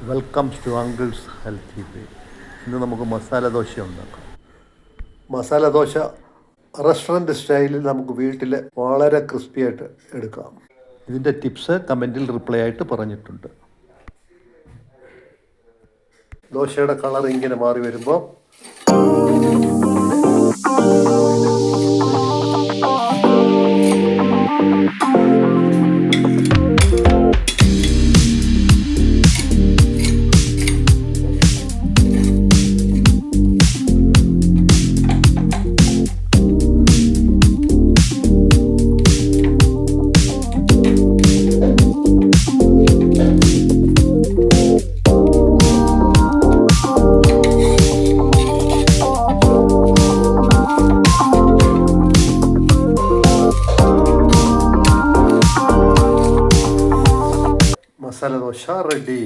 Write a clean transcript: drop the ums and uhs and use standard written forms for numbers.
Welcome to uncles healthy വേ. ഇന്ന് നമുക്ക് മസാല ദോശ ഉണ്ടാക്കാം. മസാല ദോശ റെസ്റ്റോറൻറ്റ് സ്റ്റൈലിൽ നമുക്ക് വീട്ടിൽ വളരെ ക്രിസ്പിയായിട്ട് എടുക്കാം. ഇതിൻ്റെ ടിപ്സ് കമൻറ്റിൽ റിപ്ലൈ ആയിട്ട് പറഞ്ഞിട്ടുണ്ട്. ദോശയുടെ കളർ ഇങ്ങനെ മാറി വരുമ്പോൾ മസാല ദോശ റെഡി.